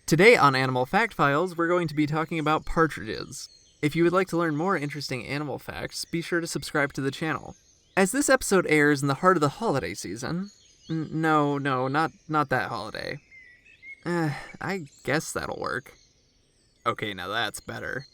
Today on Animal Fact Files, we're going to be talking about partridges. If you would like to learn more interesting animal facts, be sure to subscribe to the channel. As this episode airs in the heart of the holiday season... No, not that holiday. I guess that'll work. Okay, now that's better.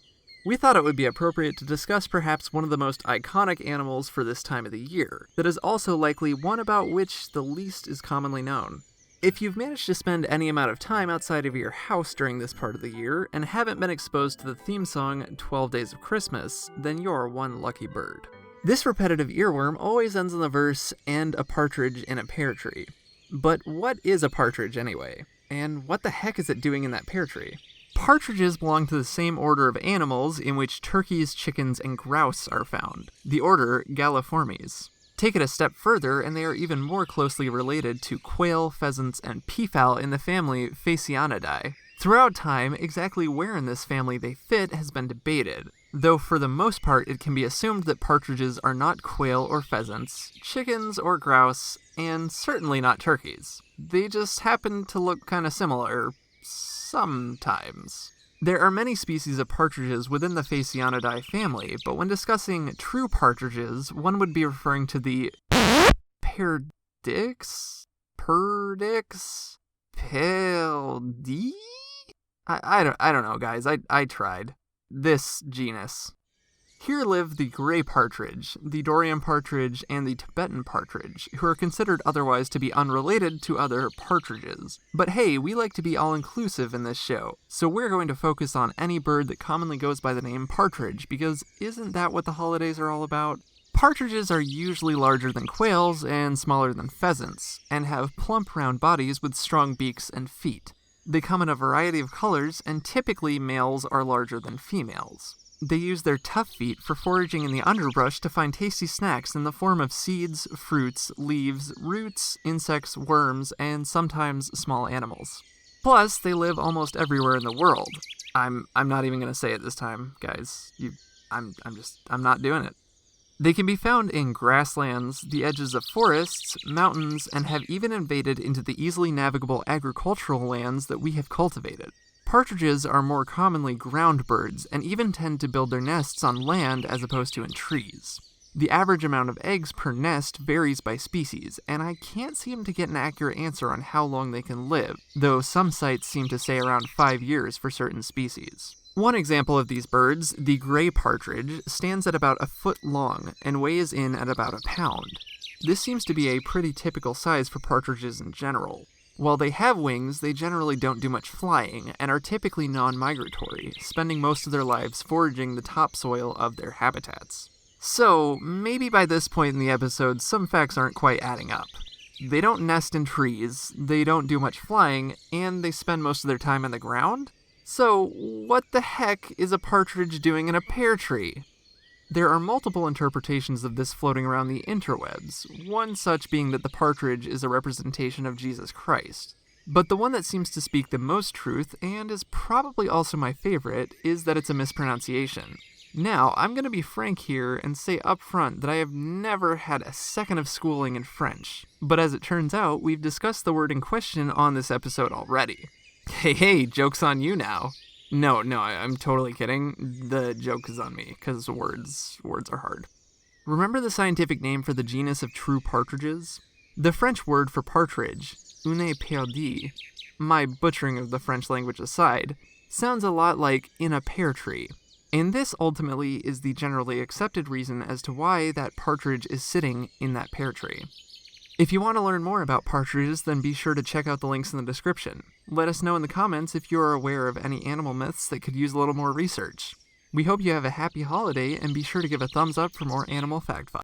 We thought it would be appropriate to discuss perhaps one of the most iconic animals for this time of the year, that is also likely one about which the least is commonly known. If you've managed to spend any amount of time outside of your house during this part of the year and haven't been exposed to the theme song 12 Days of Christmas, then you're one lucky bird. This repetitive earworm always ends in the verse, "and a partridge in a pear tree." But what is a partridge anyway? And what the heck is it doing in that pear tree? Partridges belong to the same order of animals in which turkeys, chickens, and grouse are found, the order Galliformes. Take it a step further, and they are even more closely related to quail, pheasants, and peafowl in the family Phasianidae. Throughout time, exactly where in this family they fit has been debated, though for the most part it can be assumed that partridges are not quail or pheasants, chickens or grouse, and certainly not turkeys. They just happen to look kinda similar, sometimes. There are many species of partridges within the Phasianidae family, but when discussing true partridges, one would be referring to the Perdix? Perdix? Peldi? I don't know, guys. I tried. This genus. Here live the gray partridge, the Dorian partridge, and the Tibetan partridge, who are considered otherwise to be unrelated to other partridges. But hey, we like to be all-inclusive in this show, so we're going to focus on any bird that commonly goes by the name partridge, because isn't that what the holidays are all about? Partridges are usually larger than quails and smaller than pheasants, and have plump round bodies with strong beaks and feet. They come in a variety of colors, and typically males are larger than females. They use their tough feet for foraging in the underbrush to find tasty snacks in the form of seeds, fruits, leaves, roots, insects, worms, and sometimes small animals. Plus, they live almost everywhere in the world. I'm not even gonna say it this time, guys. I'm not doing it. They can be found in grasslands, the edges of forests, mountains, and have even invaded into the easily navigable agricultural lands that we have cultivated. Partridges are more commonly ground birds and even tend to build their nests on land as opposed to in trees. The average amount of eggs per nest varies by species, and I can't seem to get an accurate answer on how long they can live, though some sites seem to say around 5 years for certain species. One example of these birds, the gray partridge, stands at about a foot long and weighs in at about a pound. This seems to be a pretty typical size for partridges in general. While they have wings, they generally don't do much flying, and are typically non-migratory, spending most of their lives foraging the topsoil of their habitats. So, maybe by this point in the episode, some facts aren't quite adding up. They don't nest in trees, they don't do much flying, and they spend most of their time on the ground? So, what the heck is a partridge doing in a pear tree? There are multiple interpretations of this floating around the interwebs, one such being that the partridge is a representation of Jesus Christ. But the one that seems to speak the most truth, and is probably also my favorite, is that it's a mispronunciation. Now, I'm going to be frank here and say up front that I have never had a second of schooling in French, but as it turns out, we've discussed the word in question on this episode already. Hey, joke's on you now. No, I'm totally kidding. The joke is on me, because words are hard. Remember the scientific name for the genus of true partridges? The French word for partridge, une perdue, my butchering of the French language aside, sounds a lot like in a pear tree. And this ultimately is the generally accepted reason as to why that partridge is sitting in that pear tree. If you want to learn more about partridges, then be sure to check out the links in the description. Let us know in the comments if you are aware of any animal myths that could use a little more research. We hope you have a happy holiday, and be sure to give a thumbs up for more Animal Fact Files.